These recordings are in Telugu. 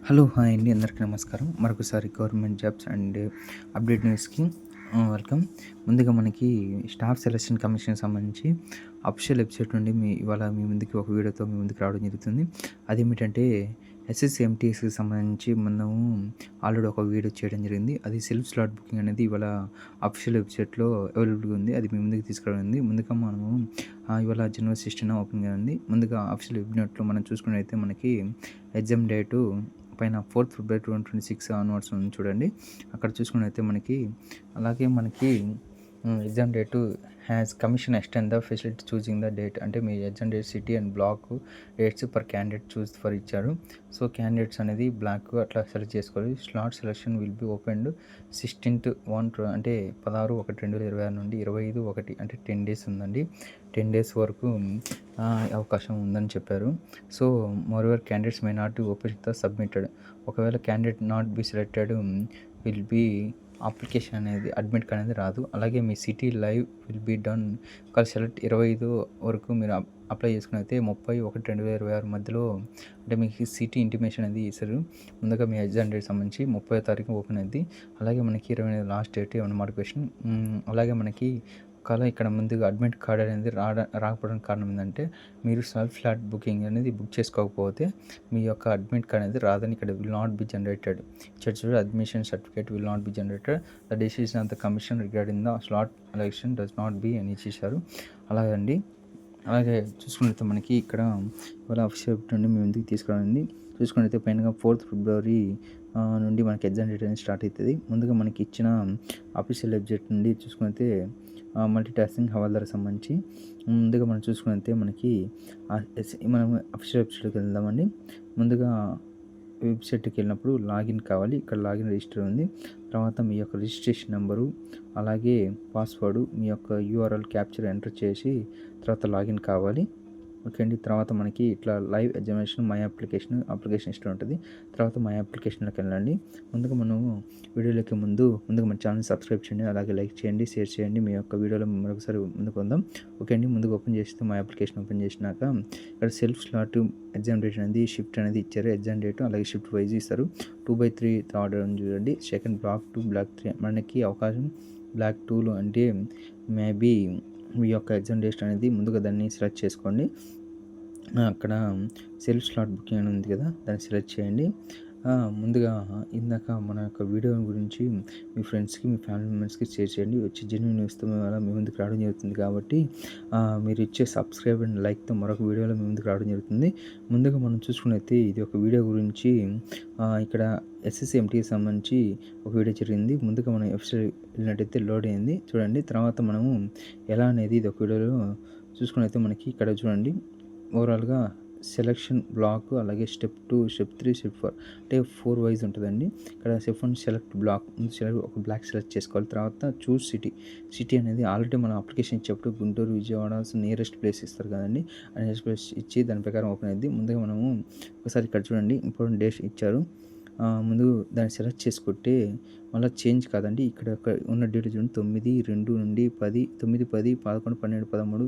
హలో! హాయ్ అండి. అందరికీ నమస్కారం. మరొకసారి గవర్నమెంట్ జాబ్స్ అండ్ అప్డేట్ న్యూస్‌కి వెల్కమ్. ముందుగా మనకి స్టాఫ్ సెలక్షన్ కమిషన్‌కి సంబంధించి అఫీషియల్ వెబ్‌సైట్ నుండి ఇవాళ మీ ముందుకి ఒక వీడియోతో మీ ముందుకు రావడం జరుగుతుంది. అదేమిటంటే ఎస్ఎస్‌సి, ఎంటీఎస్‌కి సంబంధించి మనము ఆల్రెడీ ఒక వీడియో చేయడం జరిగింది. అది సెల్ఫ్ స్లాట్ బుకింగ్ అనేది ఇవాళ అఫీషియల్ వెబ్‌సైట్‌లో అవైలబుల్‌గా ఉంది. అది మీ ముందుకు తీసుకురావడం. ముందుగా మనము ఇవాళ జనవరి 16 ఓపెన్‌గా ఉంది. ముందుగా అఫీషియల్ వెబ్‌నెట్‌లో మనం చూసుకున్నట్లయితే మనకి ఎగ్జామ్ డేటు పైన 4th ఫిబ్రవరి 2026 ఆన్వర్డ్స్ ఉంది చూడండి. అక్కడ చూసుకున్నట్లయితే అలాగే మనకి exam date has commission extend the facility choosing the date అంటే మీ exam date city and block dates per candidate choose for ఇచ్చారు. సో క్యాండిడేట్స్ అనేది బ్లాక్ అట్లా సెలెక్ట్ చేసుకోవాలి. Slot selection will be opened 16th 1 అంటే 16/1/2026 నుండి 25/1 అంటే 10 డేస్ ఉందండి. 10 డేస్ వరకు అవకాశం ఉందని చెప్పారు. So moreover candidates may not open the submitted. ఒకవేళ candidate not be selected will be application అనేది అడ్మిట్ అనేది రాదు. అలాగే మీ city live will be done. ఒకవేళ సెలెక్ట్ 25 వరకు మీరు అప్లై చేసుకునైతే 30/1/2026 మధ్యలో అంటే మీకు సిటీ ఇంటిమేషన్ అనేది ఇస్తారు. ముందుగా మీ ఎగ్జామ్ డేట్ సంబంధించి 30వ తారీఖు ఓపెన్ అయింది. అలాగే మనకి 28 లాస్ట్ డేట్ ఏమన్నా నోటిఫికేషన్. అలాగే మనకి ఒకవేళ ఇక్కడ ముందుగా అడ్మిట్ కార్డ్ అనేది రాకపోవడానికి కారణం ఏంటంటే మీరు సెల్ఫ్ ఫ్లాట్ బుకింగ్ అనేది బుక్ చేసుకోకపోతే మీ యొక్క అడ్మిట్ కార్డ్ అనేది రాదని ఇక్కడ విల్ నాట్ బి జనరేటెడ్. చూడండి, admission certificate will not be generated. The decision of the commission regarding the slot election does not be అని ఇచ్చేసారు. అలాగే చూసుకున్నట్లయితే మనకి ఇక్కడ ఇవాళ అఫీషియల్ నుండి మేము ముందుకు తీసుకురాండి. చూసుకున్నట్లయితే పైన 4th ఫిబ్రవరి నుండి మనకి ఎగ్జామ్ డేట్ అనేది స్టార్ట్ అవుతుంది. ముందుగా మనకి ఇచ్చిన అఫీషియల్ వెబ్సైట్ నుండి చూసుకున్నట్లయితే మల్టీ టాస్కింగ్ హవాల్దార్కి సంబంధించి ముందుగా మనం చూసుకున్నట్లయితే మనకి మనం అఫీషియల్ వెబ్సైట్కి వెళ్దామండి. ముందుగా వెబ్సైట్కి వెళ్ళినప్పుడు లాగిన్ కావాలి. ఇక్కడ లాగిన్ రిజిస్టర్ ఉంది. తర్వాత మీ యొక్క రిజిస్ట్రేషన్ నెంబరు అలాగే పాస్వర్డ్ మీ యొక్క యూఆర్ఎల్ క్యాప్చర్ ఎంటర్ చేసి తర్వాత లాగిన్ కావాలి. ఓకే అండి. తర్వాత మనకి ఇట్లా live examination my application history ఉంటుంది. తర్వాత మై అప్లికేషన్లోకి వెళ్ళండి. ముందుగా వీడియోలోకి ముందుగా మన ఛానల్ సబ్స్క్రైబ్ చేయండి. అలాగే లైక్ చేయండి, షేర్ చేయండి. మీ యొక్క వీడియోలో మరొకసారి ముందుకు వద్దాం. ఓకే అండి. ముందుగా ఓపెన్ చేస్తే మై అప్లికేషన్ ఓపెన్ చేసినాక ఇక్కడ సెల్ఫ్ స్లాట్ ఎగ్జామ్ డేట్ అనేది షిఫ్ట్ అనేది ఇచ్చారు. ఎగ్జామ్ డేట్ అలాగే షిఫ్ట్ వైజ్ ఇస్తారు. 2/3 ఆర్డర్ అని చూడండి. సెకండ్ బ్లాక్ 2 బ్లాక్ 3 మనకి అవకాశం బ్లాక్ 2లో అంటే మేబీ మీ యొక్క ఎగ్జామ్ డేట్ అనేది ముందుగా దాన్ని సెలెక్ట్ చేసుకోండి. అక్కడ సెల్ఫ్ స్లాట్ బుకింగ్ అని ఉంది కదా, దాన్ని సెలెక్ట్ చేయండి. ముందుగా ఇందాక మన యొక్క వీడియో గురించి మీ ఫ్రెండ్స్కి మీ ఫ్యామిలీ మెంబర్స్కి షేర్ చేయండి. వచ్చి జెన్యూన్ న్యూస్తో మీ ముందుకు రావడం జరుగుతుంది కాబట్టి మీరు ఇచ్చే సబ్స్క్రైబ్ అండ్ లైక్తో మరొక వీడియోలో మీ ముందుకు రావడం జరుగుతుంది. ముందుగా మనం చూసుకున్నైతే ఇది ఒక వీడియో గురించి ఇక్కడ ఎస్ఎస్సి ఎంటీకి సంబంధించి ఒక వీడియో జరిగింది. ముందుగా మనం వెబ్సైట్ వెళ్ళినట్టయితే లోడ్ అయింది చూడండి. తర్వాత మనము ఎలా అనేది ఇది ఒక వీడియోలో చూసుకున్నైతే మనకి ఇక్కడ చూడండి ఓవరాల్గా సెలక్షన్ బ్లాక్ అలాగే స్టెప్ 2, స్టెప్ 3, స్టెప్ 4 అంటే 4 వైజ్ ఉంటుందండి. ఇక్కడ స్టెప్ 1 సెలెక్ట్ బ్లాక్ ఒక బ్లాక్ సెలెక్ట్ చేసుకోవాలి. తర్వాత చూస్ సిటీ అనేది ఆల్రెడీ మనం అప్లికేషన్ ఇచ్చేప్పుడు గుంటూరు, విజయవాడ నియరెస్ట్ ప్లేస్ ఇస్తారు కదండి. ఆ నియరెస్ట్ ప్లేస్ ఇచ్చి దాని ప్రకారం ఓపెన్ అయింది. ముందుగా మనము ఒకసారి ఇక్కడ చూడండి ఇంపార్టెంట్ డేట్స్ ఇచ్చారు. ముందు దాన్ని సెలెక్ట్ చేసుకుంటే మళ్ళీ చేంజ్ కాదండి. ఇక్కడ ఉన్న డేట్ చూడండి 9/2 నుండి 10 9, 10, 11, 12, 13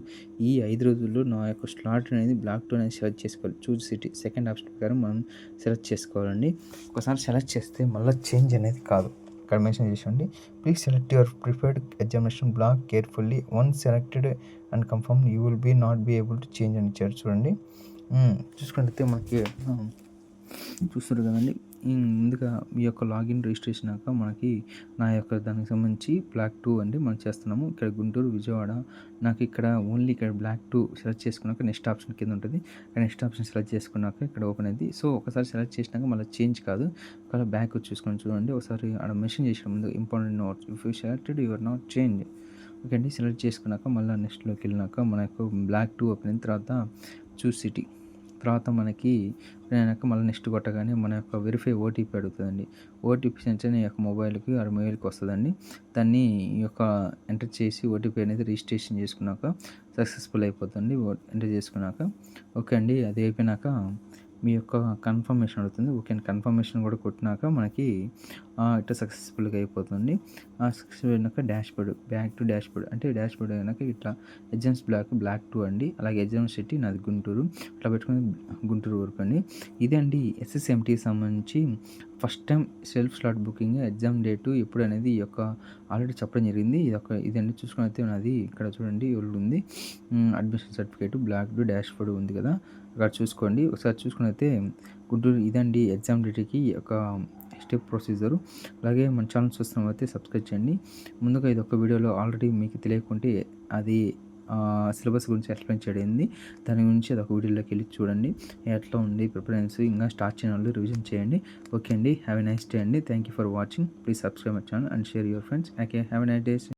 ఈ 5 రోజుల్లో నా యొక్క స్లాట్ అనేది బ్లాక్ 2 అనేది సెలెక్ట్ చేసుకోవాలి. చూజ్ సిటీ సెకండ్ ఆప్షన్ ప్రకారం మనం సెలెక్ట్ చేసుకోవాలండి. ఒకసారి సెలెక్ట్ చేస్తే మళ్ళీ చేంజ్ అనేది కాదు. ఇక్కడ మెన్షన్ చేసేయండి. Please select your preferred examination block carefully. Once selected and confirm you will be not be able to change అని ఇచ్చారు చూడండి. చూసుకుంటే మనకి చూస్తారు కదండి. ముందుగా మీ యొక్క లాగిన్ రిజిస్ట్రేషన్ అయ్యాక మనకి నా యొక్క దానికి సంబంధించి బ్లాక్ 2 అండి మనం చేస్తున్నాము. ఇక్కడ గుంటూరు, విజయవాడ నాకు ఇక్కడ ఓన్లీ ఇక్కడ బ్లాక్ 2 సెలెక్ట్ చేసుకున్నాక నెక్స్ట్ ఆప్షన్ కింద ఉంటుంది. నెక్స్ట్ ఆప్షన్ సెలెక్ట్ చేసుకున్నాక ఇక్కడ ఓపెన్ అయింది. సో ఒకసారి సెలెక్ట్ చేసినాక మళ్ళీ చేంజ్ కాదు. ఒకవేళ బ్యాక్ చూసుకొని చూడండి. ఒకసారి అక్కడ మెన్షన్ చేసిన ముందు important notes if you selected your not change. Okay అండి. సెలెక్ట్ చేసుకున్నాక మళ్ళీ నెక్స్ట్లోకి వెళ్ళినాక మన యొక్క బ్లాక్ 2 ఓపెన్ అయిన తర్వాత చూస్ సిటీ తర్వాత మనకి మళ్ళీ నెక్స్ట్ కొట్టగానే మన యొక్క వెరిఫై ఓటీపీ అడుగుతుందండి. ఓటీపీ సెంచని యొక్క మొబైల్కి మెయిల్కి వస్తుందండి. దాన్ని ఈ యొక్క ఎంటర్ చేసి ఓటీపీ అనేది రిజిస్ట్రేషన్ చేసుకున్నాక సక్సెస్ఫుల్ అయిపోతుంది. ఎంటర్ చేసుకున్నాక ఓకే అండి. అది అయిపోయినాక మీ యొక్క కన్ఫర్మేషన్ అడుగుతుంది. ఓకే అండి. కన్ఫర్మేషన్ కూడా కొట్టినాక మనకి ఇట్లా సక్సెస్‌ఫుల్‌గా అయిపోతుంది. సక్సెస్‌ఫుల్ అయినాక డాష్‌బోర్డ్, బ్యాక్ టు డాష్‌బోర్డ్ అంటే డాష్‌బోర్డ్ అయినాక ఇట్లా ఎగ్జామ్స్ బ్లాక్ 2 అండి. అలాగే ఎగ్జామ్ సిటీ నాది గుంటూరు. అట్లా పెట్టుకొని గుంటూరు వరకు అండి. ఇదే అండి ఎస్ఎస్ఎంటీకి సంబంధించి first time self slot booking exam date ఎప్పుడనేది ఈ యొక్క ఆల్రెడీ చెప్పడం జరిగింది. ఇదండి చూసుకున్నైతే నాది ఇక్కడ చూడండి ఉంది. అడ్మిషన్ సర్టిఫికేట్ బ్లాక్ డాష్‌బోర్డ్ ఉంది కదా! అక్కడ చూసుకోండి. ఒకసారి చూసుకున్నైతే గుంటూరు ఇదండి ఎగ్జామ్ డేట్‌కి ఒక స్టెప్ ప్రొసీజరు. అలాగే మన ఛానల్ చూస్తున్నట్లయితే సబ్స్క్రైబ్ చేయండి. ముందుగా ఇదొక వీడియోలో ఆల్రెడీ మీకు తెలియకుంటే అది సిలబస్ గురించి ఎక్స్‌ప్లెయిన్ చేయడింది. దాని గురించి అదొక వీడియోలోకి వెళ్ళి చూడండి. ఎట్లా ఉంది ప్రిపరేషన్స్ ఇంకా స్టార్ట్ చేయని వాళ్ళు రివిజన్ చేయండి. ఓకే అండి. హ్యావ్ ఎ నైస్ డే అండి. Thank you for watching. Please subscribe my channel and share your friends. Okay. Have a nice day.